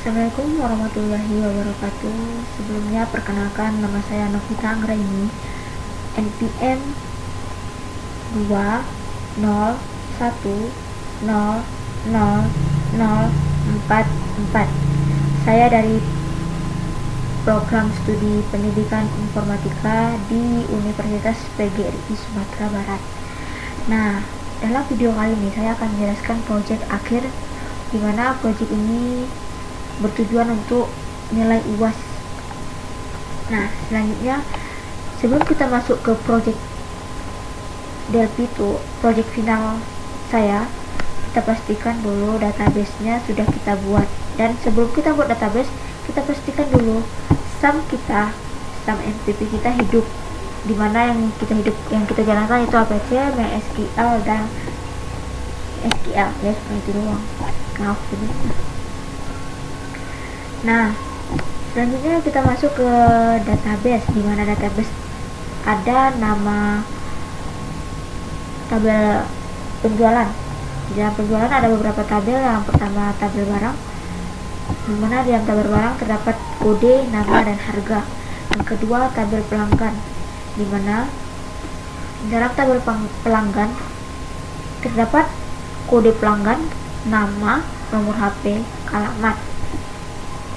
Assalamualaikum warahmatullahi wabarakatuh. Sebelumnya perkenalkan, nama saya Novita Anggraini, NPM 201000044. Saya dari program studi pendidikan informatika di Universitas PGRI Sumatera Barat. Nah, dalam video kali ini saya akan menjelaskan proyek akhir, di mana proyek ini bertujuan untuk nilai UAS. Nah, selanjutnya sebelum kita masuk ke proyek DLP itu, proyek final saya, kita pastikan dulu database-nya sudah kita buat. Dan sebelum kita buat database, kita pastikan dulu SAM MPP kita hidup, dimana yang kita jalankan itu APC, MySQL dan SQL ya, cuma itu doang. Maaf sebelumnya. Nah, selanjutnya kita masuk ke database, dimana database ada nama tabel penjualan. Di dalam penjualan ada beberapa tabel. Yang pertama tabel barang, dimana di dalam tabel barang terdapat kode, nama, dan harga. Yang kedua tabel pelanggan, dimana dalam tabel pelanggan terdapat kode pelanggan, nama, nomor HP, alamat.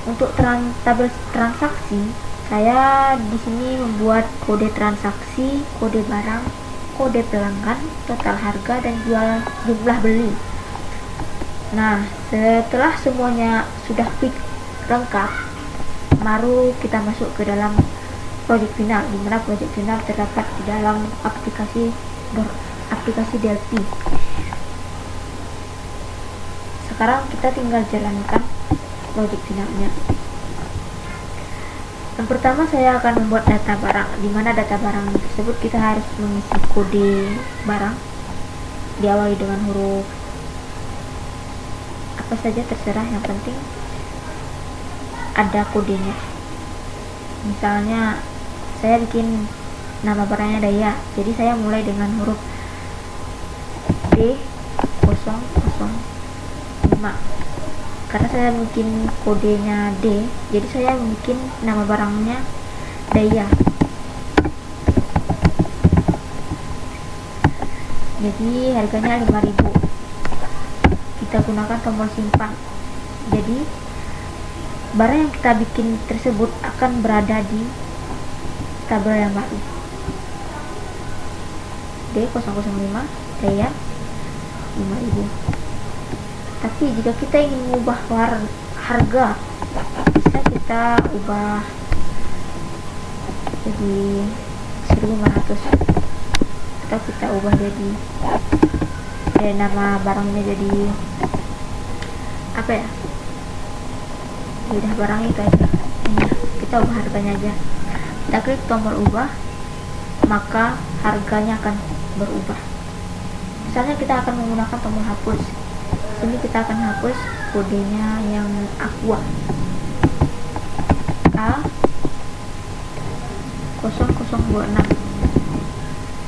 Untuk tabel transaksi, saya di sini membuat kode transaksi, kode barang, kode pelanggan, total harga, dan jumlah beli. Nah, setelah semuanya sudah lengkap, baru kita masuk ke dalam proyek final, di mana proyek final terdapat di dalam aplikasi DLP. Sekarang kita tinggal jalankan proyek finalnya. Yang pertama saya akan membuat data barang, di mana data barang tersebut kita harus mengisi kode barang, diawali dengan huruf apa saja terserah, yang penting ada kodenya. Misalnya saya bikin nama barangnya Daya, jadi saya mulai dengan huruf D005. Karena saya bikin kodenya D, jadi saya bikin nama barangnya Daya. Jadi harganya 5.000. Kita gunakan tombol simpan. Jadi barang yang kita bikin tersebut akan berada di tabel yang baru. D005 Daya 5.000. Tapi jika kita ingin mengubah harga, bisa kita ubah jadi 1.500, atau kita ubah jadi nama barangnya jadi apa ya, udah barang itu aja. Ini kita ubah harganya aja, kita klik tombol ubah, maka harganya akan berubah. Misalnya kita akan menggunakan tombol hapus. Ini kita akan hapus kodenya yang Aqua A0026,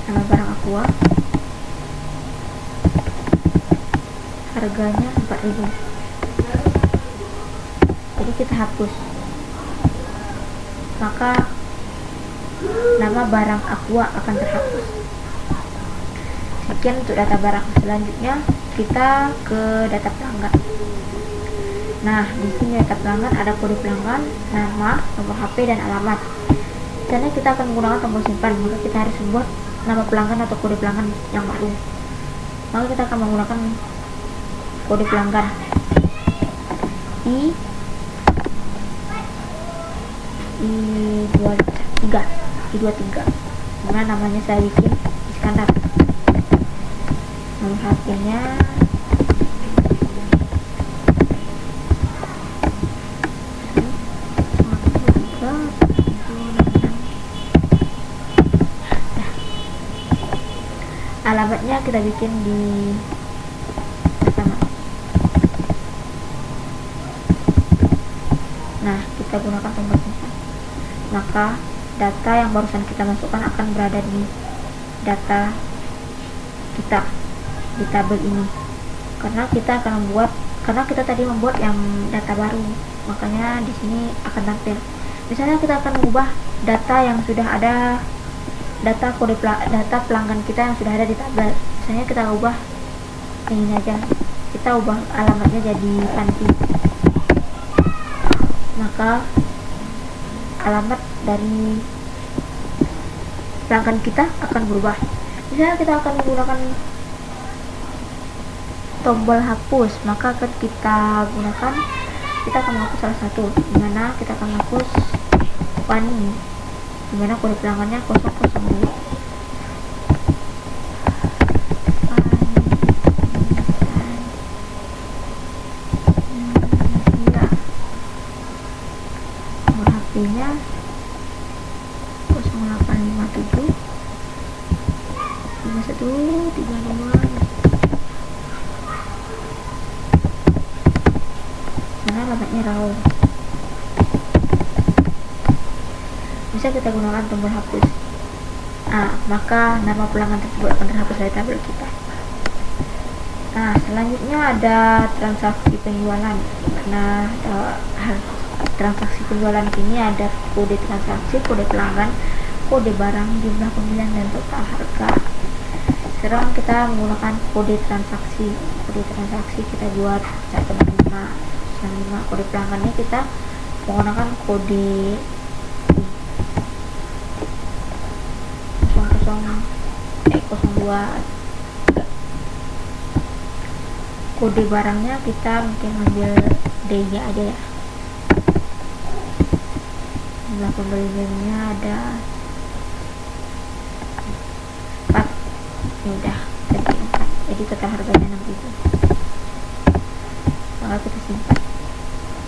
nama barang Aqua, harganya 4.000. Jadi kita hapus, maka nama barang Aqua akan terhapus. Sekian untuk data barang. Selanjutnya kita ke data pelanggan. Nah, di sini data pelanggan ada kode pelanggan, nama, nomor HP, dan alamat. Karena kita akan menggunakan tombol simpan, maka kita harus membuat nama pelanggan atau kode pelanggan yang baru. Maka kita akan menggunakan kode pelanggan I23, dimana namanya saya bikin Iskandar. Nomor HP-nya alamatnya kita bikin di pertama. Nah, kita gunakan tombol simpan, maka data yang barusan kita masukkan akan berada di data kita di tabel ini, karena kita akan membuat karena kita tadi membuat yang data baru, makanya di sini akan tampil. Misalnya kita akan mengubah data yang sudah ada, data pelanggan kita yang sudah ada di tabel. Misalnya kita ubah ini aja, kita ubah alamatnya jadi Panti, maka alamat dari pelanggan kita akan berubah. Misalnya kita akan menggunakan tombol hapus, maka akan kita gunakan, kita akan menghapus salah satu, dimana kita akan menghapus Fani, dimana kode pelanggannya 002. Nomor HP-nya 0857 5132. Mana alamatnya raw. Bisa kita gunakan tombol hapus. Maka nama pelanggan tersebut akan terhapus dari tabel kita. Nah, selanjutnya ada transaksi penjualan. Karena transaksi penjualan ini ada kode transaksi, kode pelanggan, kode barang, jumlah pembelian, dan total harga. Sekarang kita menggunakan kode transaksi. Kode transaksi kita buat 165. Kode pelanggannya kita menggunakan kode 02. Kode barangnya kita mungkin ambil D-nya aja ya. Jumlah pembeliannya ada 4. Ini udah jadi 4. Jadi total harganya 6.000. Maka kita simpan.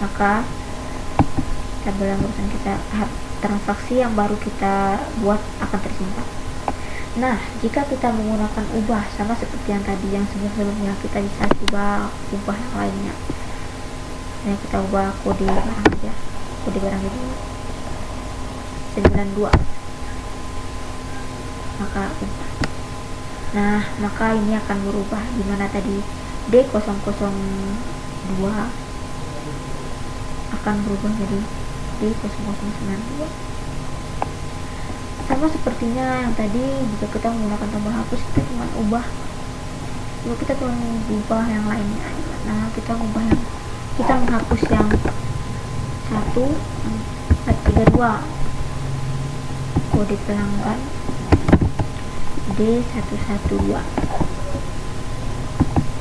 Maka tabel yang barusan kita transaksi yang baru kita buat akan tersimpan. Nah, jika kita menggunakan ubah sama seperti yang tadi yang sebelumnya, kita bisa ubah yang lainnya. Nah, kita ubah kode barang aja. Kode barang ini 92. Maka ubah. Nah, maka ini akan berubah, dimana tadi D002 akan berubah jadi D0092. Sama sepertinya yang tadi, jika kita menggunakan tombol hapus, kita cuma ubah, jika kita cuma ubah yang lainnya. Nah, kita menghapus yang 1432, kode pelanggan D112,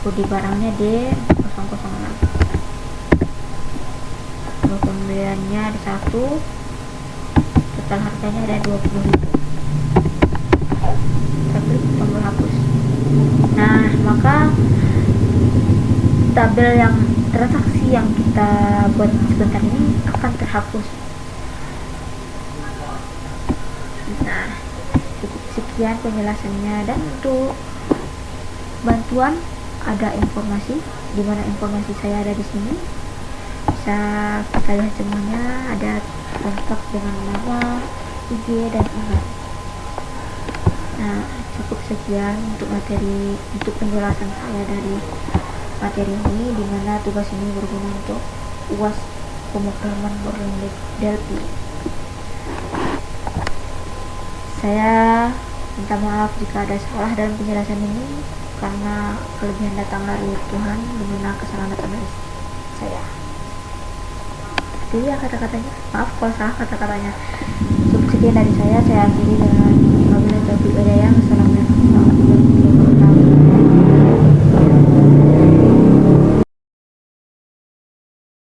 kode barangnya D006, pembeliannya ada 1, total harganya ada 20.000. Kita klik tombol hapus. Nah, maka tabel yang transaksi yang kita buat sebentar ini akan terhapus. Nah, cukup sekian penjelasannya, dan untuk bantuan ada informasi, di mana informasi saya ada di sini. Bisa kita lihat semuanya, ada lengkap dengan nama, IG, dan email. Nah, cukup sekian untuk penjelasan saya dari materi ini, dimana tugas ini berguna untuk UAS pemrograman Borland Delphi. Saya minta maaf jika ada salah dalam penjelasan ini, karena kelebihan datang dari Tuhan, dimana kesalahan datang dari saya. Jadi ya kata-katanya, maaf kalau salah kata-katanya. Cukup sekian dari saya akhiri dengan